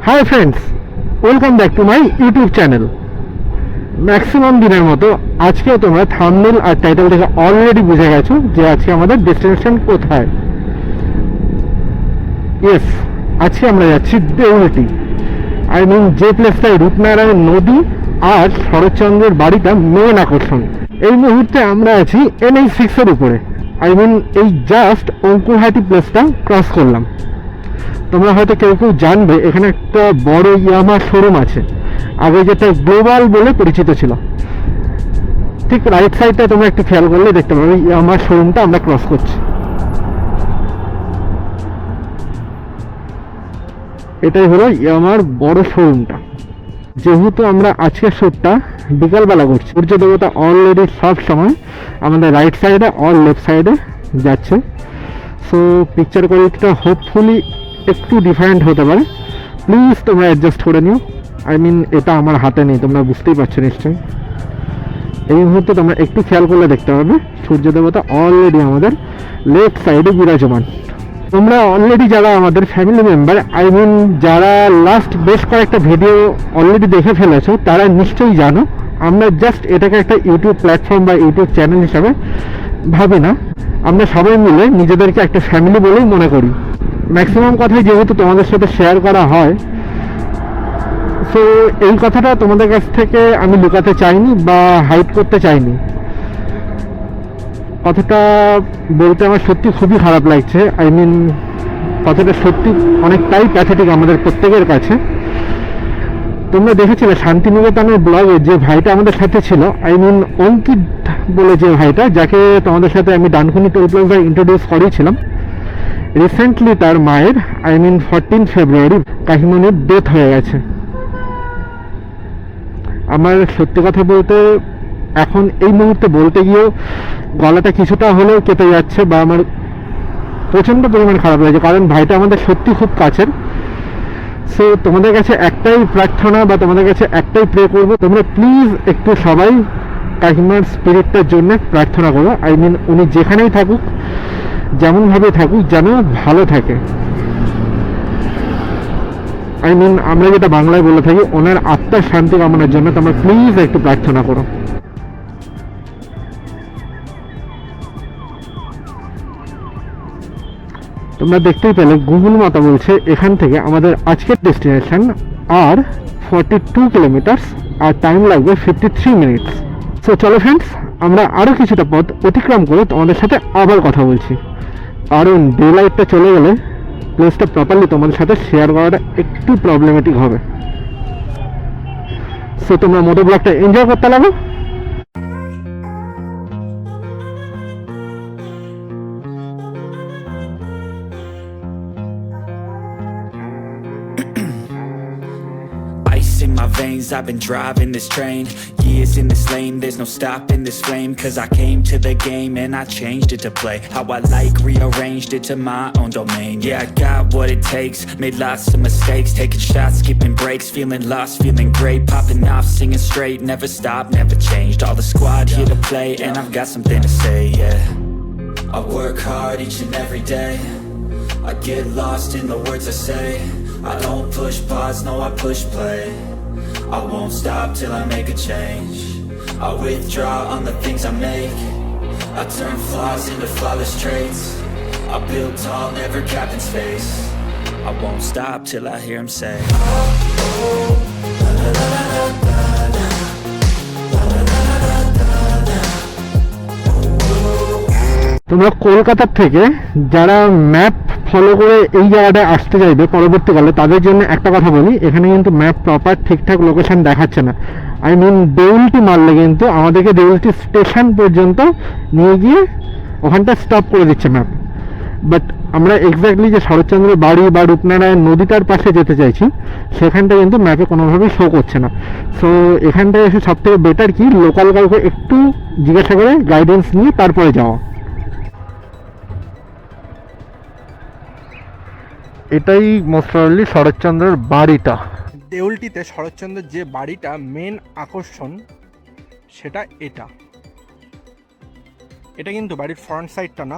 Hi friends, welcome back to my YouTube channel. Maximum দিনের মতো আজকেও তোমরা থাম্বনেল আর টাইটেল থেকে অলরেডি বুঝে গেছো যে আজকে আমাদের ডেস্টিনেশন কোথায়। ইয়েস, আজকে আমরা যাচ্ছি দেউলটি। আই মিন যে প্লেসটায় রূপনারায়ণ নদী আর শরৎচন্দ্রের বাড়িটা মেন আকর্ষণ। এই মুহূর্তে আমরা আছি NH6-এর উপরে। আই মিন এই জাস্ট অঙ্কুরহাটি প্লেসটা ক্রস করলাম। তোমরা হয়তো কেউ কেউ জানবে এখানে একটা বড় ইয়ামা শোরুম আছে, আগে যেটা গ্লোবাল বলে পরিচিত ছিল। ঠিক রাইট সাইডটা তোমরা একটু খেয়াল করলে দেখতে পাবে ইয়ামা শোরুমটা আমরা ক্রস করছি। এটাই হলো ইয়ামার বড় শোরুমটা। যেহেতু আমরা আজকের শ্যুটটা বিকালবেলা করছি, সূর্য দেবতা অলরেডি সব সময় আমাদের রাইট সাইডে অর লেফট সাইডে যাচ্ছে, সো পিকচার কোয়ালিটিটা হোপফুলি একটু ডিফারেন্ট হতে পারে। প্লিজ তোমরা অ্যাডজাস্ট করে নিও। আই মিন এটা আমার হাতে নেই, তোমরা বুঝতেই পারছো নিশ্চয়ই। এই মুহূর্তে তোমরা একটু খেয়াল করলে দেখতে পাবে সূর্য দেবতা অলরেডি আমাদের লেফট সাইডে বিরাজমান। তোমরা অলরেডি যারা আমাদের ফ্যামিলি মেম্বার, আই মিন যারা লাস্ট বেশ কয়েকটা ভিডিও অলরেডি দেখে ফেলেছো, তারা নিশ্চয়ই জানো আমরা জাস্ট এটাকে একটা ইউটিউব প্ল্যাটফর্ম বা ইউটিউব চ্যানেল হিসাবে ভাবি না। আমরা সবাই মিলে নিজেদেরকে একটা ফ্যামিলি বলেই মনে করি। ম্যাক্সিমাম কথাই যেহেতু তোমাদের সাথে শেয়ার করা হয়, সো এই কথাটা তোমাদের কাছ থেকে আমি লুকাতে চাইনি বা হাইড করতে চাইনি। কথাটা বলতে আমার সত্যি খুবই খারাপ লাগছে। আই মিন কথাটা সত্যি অনেকটাই প্যাথেটিক আমাদের প্রত্যেকের কাছে। তোমরা দেখেছিলে শান্তিনিকেতনের ব্লগে যে ভাইটা আমাদের সাথে ছিল, আই মিন অঙ্কিত বলে যে ভাইটা, যাকে তোমাদের সাথে আমি ডানকুনি টোল প্লাজা ইন্ট্রোডিউস করেছিলাম, রিসেন্টলি তার মায়ের আই মিন 14 ফেব্রুয়ারি কাহিমনির ডেথ হয়ে গেছে। আমার সত্যি কথা বলতে এখন এই মুহূর্তে বলতে গিয়েও গলাটা কিছুটা হলেও কেটে যাচ্ছে বা আমার প্রচণ্ড পরিমাণ খারাপ লাগছে, কারণ ভাইটা আমাদের সত্যি খুব কাছের। সো তোমাদের কাছে একটাই প্রার্থনা বা তোমাদের কাছে একটাই প্রে করবো, তোমরা প্লিজ একটু সবাই কাকিমার স্পিরিটটার জন্য প্রার্থনা করো। আই মিন উনি যেখানেই থাকুক, যেমনভাবে থাকুক, যেন ভালো থাকে। আই মিন আমরা যেটা বাংলায় বলে থাকি, ওনার আত্মার শান্তি কামনার জন্য তোমরা প্লিজ একটু প্রার্থনা করো। তোমরা দেখতেই পেলে গুগল মাতা বলছে এখান থেকে আমাদের আজকের ডেস্টিনেশন আর 42 কিলোমিটার্স আর টাইম লাগবে 53 মিনিটস। সো চলো ফ্রেন্ডস, আমরা আরও কিছুটা পথ অতিক্রম করে তোমাদের সাথে আবার কথা বলছি, কারণ ডে লাইটটা চলে গেলে প্লেসটা প্রপারলি তোমাদের সাথে শেয়ার করাটা একটু প্রবলেমেটিক হবে। সো তোমরা মোটো ব্লগটা এনজয় করতে লাগো। In my veins, I've been driving this train. Years in this lane, there's no stopping this flame. Cause I came to the game and I changed it to play how I like, rearranged it to my own domain. Yeah, I got what it takes, made lots of mistakes, taking shots, skipping breaks, feeling lost, feeling great, popping off, singing straight, never stopped, never changed. All the squad here to play and I've got something to say, yeah. I work hard each and every day, I get lost in the words I say. I don't push pause, no I push play. I won't stop till I make a change. I withdraw on the things I make. I turn flaws into flawless traits. I build tall, never capped in space. I won't stop till I hear him say, oh, oh, la, la, la, la, la, la. তোমরা কলকাতার থেকে যারা map follow করে এই জায়গাটায় আসতে চাইবে পরবর্তীকালে, তাদের জন্য একটা কথা বলি, এখানে কিন্তু ম্যাপ প্রপার ঠিকঠাক লোকেশন দেখাচ্ছে না। আই মিন দেউলটি মারলে কিন্তু আমাদেরকে দেউলটি স্টেশন পর্যন্ত নিয়ে গিয়ে ওখানটা স্টপ করে দিচ্ছে ম্যাপ। বাট আমরা এক্স্যাক্টলি যে শরৎচন্দ্রের বাড়ি বা রূপনারায়ণ নদীটার পাশে যেতে চাইছি, সেখানটা কিন্তু ম্যাপে কোনোভাবেই শো করছে না। সো এখানটায় এসে সবথেকে বেটার কি, লোকাল কাউকে একটু জিজ্ঞাসা করে গাইডেন্স নিয়ে তারপরে যাওয়া। এটাই মোস্ট প্রবাবলি শরৎচন্দ্রের বাড়িটা। দেউলটিতে শরৎচন্দ্রের যে বাড়িটা মেন আকর্ষণ, সেটা এটা। এটা কিন্তু বাড়ির ফ্রন্ট সাইডটা না,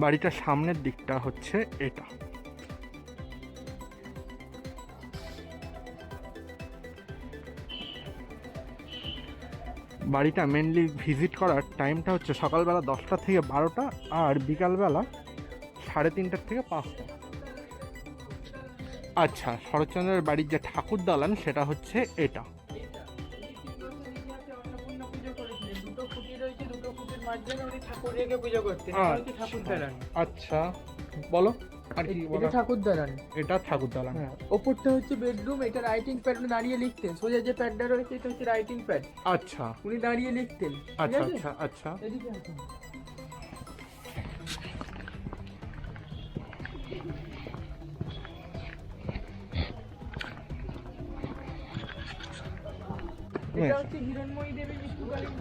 বাড়িটার সামনের দিকটা হচ্ছে এটা। বাড়িটা মেনলি ভিজিট করার টাইমটা হচ্ছে সকালবেলা 10টা থেকে 12টা আর বিকালবেলা 3:30 থেকে 5টা। আচ্ছা, শরৎচন্দ্রের বাড়ির যে ঠাকুর দালান সেটা হচ্ছে এটা। আচ্ছা বলো আর কি বলো। ঠাকুর দালান, এটা ঠাকুর দালান। ওপরটা হচ্ছে বেডরুম, এটা রাইটিং প্যাড, উনি দাঁড়িয়ে লিখতেন। সোজা যে প্যাডটা রয়েছে এটা হচ্ছে রাইটিং প্যাড। আচ্ছা, উনি দাঁড়িয়ে লিখতেন। আচ্ছা আচ্ছা আচ্ছা। এদিকে আসুন। এটা হচ্ছে হিরণময়ী দেবী মৃত্যুকালীন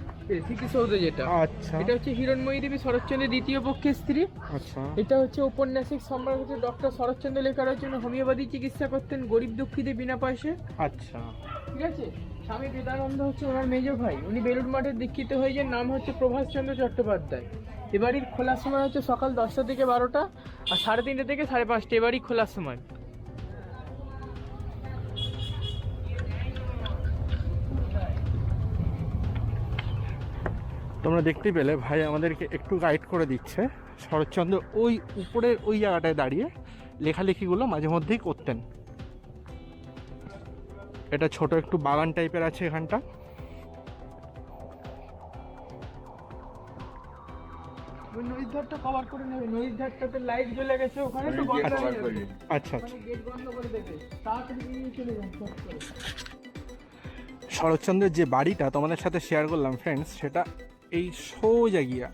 স্মৃতিসৌধ যেটা। আচ্ছা, এটা হচ্ছে হিরণময়ী দেবী শরৎচন্দ্রের দ্বিতীয় পক্ষের স্ত্রী। আচ্ছা। এটা হচ্ছে ঔপন্যাসিক সম্রাট হচ্ছে ডক্টর শরৎচন্দ্র লেখা রয়েছে। উনি হোমিওপ্যাথি চিকিৎসা করতেন গরিব দুঃখীদের বিনা পয়সা। আচ্ছা, ঠিক আছে। স্বামী বিবেকানন্দ হচ্ছে ওনার মেজ ভাই, উনি বেলুড় মঠে দীক্ষিত হয়েছেন। নাম হচ্ছে প্রভাস চন্দ্র চট্টোপাধ্যায়। এবাড়ির খোলার সময় হচ্ছে সকাল 10টা থেকে 12টা আর 3:30 থেকে 5:30 এবাড়ি খোলার সময়। তোমরা দেখতেই পেলে ভাই আমাদেরকে একটু গাইড করে দিচ্ছে। শরৎচন্দ্র ওই উপরের ওই জায়গাটায় দাঁড়িয়ে লেখালেখিগুলো মাঝে মধ্যেই করতেন। এটা ছোট একটু বাগান টাইপের আছে এখানটা। ওই নদীর ধারটা কভার করে নেবে, নদীর ধারটাতে লাইট জ্বলে গেছে, ওখানে তো বন্ধ হয়ে যাবে। আচ্ছা আচ্ছা। গেট বন্ধ করে দেবে, তাড়াতাড়ি নিয়ে চলে যান। শরৎচন্দ্রের যে বাড়িটা তোমাদের সাথে শেয়ার করলাম ফ্রেন্ডস, সেটা এই সোজা গিয়ে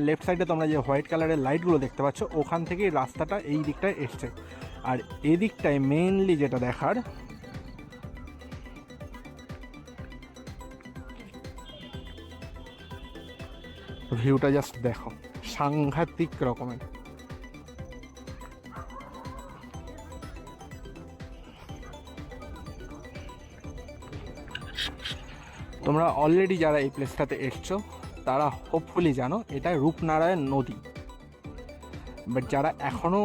লেফট সাইডে তোমরা যে হোয়াইট কালারের লাইটগুলো দেখতে পাচ্ছ ওখান থেকেই রাস্তাটা এই দিকটায় এসছে। আর এই দিকটায় মেনলি যেটা দেখার, ভিউটা জাস্ট দেখো, সাংঘাতিক রকমের। তোমরা অলরেডি যারা এই প্লেসটাতে এসছো তারা হোপফুলি জানো এটা রূপনারায়ণ নদী। বাট যারা এখনও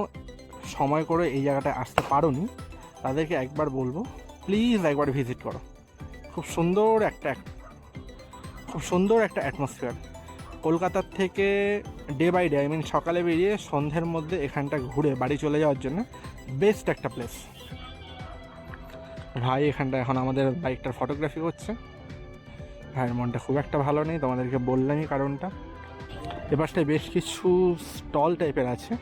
সময় করে এই জায়গাটায় আসতে পারোনি তাদেরকে একবার বলবো প্লিজ একবার ভিজিট করো। খুব সুন্দর একটা অ্যাটমসফিয়ার। কলকাতার থেকে ডে বাই ডে সকালে বেরিয়ে সন্ধ্যের মধ্যে এখানটা ঘুরে বাড়ি চলে যাওয়ার জন্য বেস্ট একটা প্লেস। ভাই এখানটা এখন আমাদের বাইকটার ফটোগ্রাফি করছে। ভাইয়ের মনটা খুব একটা ভালো নেই, তোমাদেরকে বললামই কারণটা। এপাশটায় বেশ কিছু স্টল টাইপের আছে,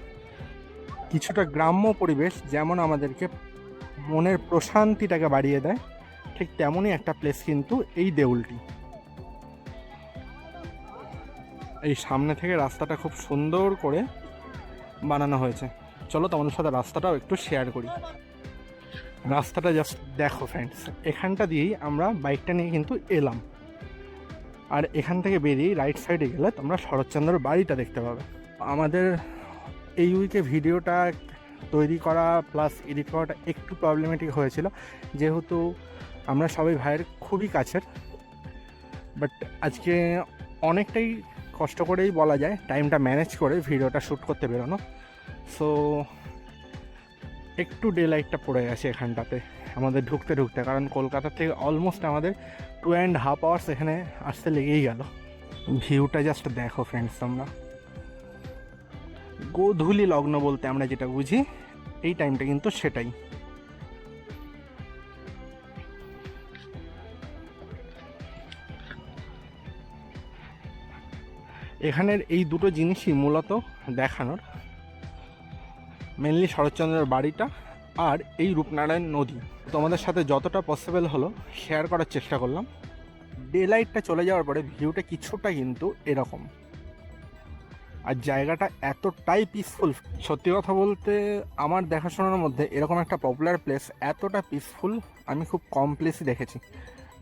কিছুটা গ্রাম্য পরিবেশ যেমন আমাদেরকে মনের প্রশান্তিটাকে বাড়িয়ে দেয়, ঠিক তেমনই একটা প্লেস কিন্তু এই দেউলটি। এই সামনে থেকে রাস্তাটা খুব সুন্দর করে বানানো হয়েছে। চলো তোমাদের সাথে রাস্তাটাও একটু শেয়ার করি। রাস্তাটা জাস্ট দেখো ফ্রেন্ডস, এখানটা দিয়েই আমরা বাইকটা নিয়ে কিন্তু এলাম। আর এখান থেকে বেরিয়ে রাইট সাইডে গেলে তোমরা শরৎচন্দ্রের বাড়িটা দেখতে পাবে। আমাদের এই উইকে ভিডিওটা তৈরি করা প্লাস এডিট করাটা একটু প্রবলেমেটিক হয়েছিল, যেহেতু আমরা সবাই ভাইয়ের খুবই কাছের। বাট আজকে অনেকটাই কষ্ট করেই বলা যায় টাইমটা ম্যানেজ করে ভিডিওটা শ্যুট করতে বেরোনো। সো একটু ডে লাইটটা পড়ে গেছে এখানটাতে আমাদের ঢুকতে, কারণ কলকাতা থেকে অলমোস্ট আমাদের 2.5 আওয়ার্স এখানে আসতে লেগেই গেল। ভিউটা জাস্ট দেখো ফ্রেন্ডস তোমরা। গোধূলি লগ্ন বলতে আমরা যেটা বুঝি এই টাইমটা কিন্তু সেটাই। এখানের এই দুটো জিনিসই মূলত দেখানোর, মেনলি শরৎচন্দ্রের বাড়িটা আর এই রূপনারায়ণ নদী। তোমাদের সাথে যতটা পসিবল হলো শেয়ার করার চেষ্টা করলাম। ডে লাইটটা চলে যাওয়ার পরে ভিউটা কিছুটা কিন্তু এরকম, আর জায়গাটা এতটাই পিসফুল। সত্যি কথা বলতে আমার দেখাশোনার মধ্যে এরকম একটা পপুলার প্লেস এতটা পিসফুল আমি খুব কম প্লেসই দেখেছি।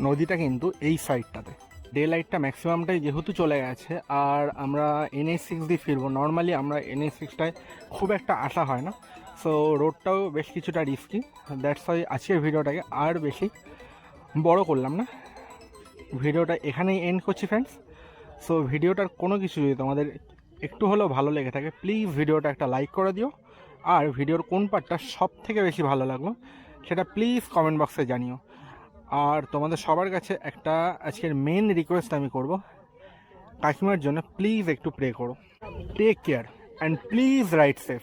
নদীটা কিন্তু এই সাইডটাতে, ডে লাইটটা ম্যাক্সিমামটাই যেহেতু চলে গেছে আর আমরা NH6 দিয়ে ফিরবো। নর্মালি আমরা NH6টায় খুব একটা আসা হয় না, সো রোডটাও বেশ কিছুটা রিস্কি। দ্যাটস ওয়াই আজকের ভিডিওটাকে আর বেশি বড় করলাম না, ভিডিওটা এখানেই এন্ড করছি ফ্রেন্ডস। সো ভিডিওটার কোনো কিছু যদি তোমাদের একটু হলেও ভালো লেগে থাকে প্লিজ ভিডিওটা একটা লাইক করে দিও, আর ভিডিওর কোন পার্টটা সব থেকে বেশি ভালো লাগলো সেটা প্লিজ কমেন্ট বক্সে জানিও। আর তোমাদের সবার কাছে একটা আজকের মেন রিকোয়েস্ট আমি করব, কাকিমার জন্য প্লিজ একটু প্রে করো। Take care and please ride safe.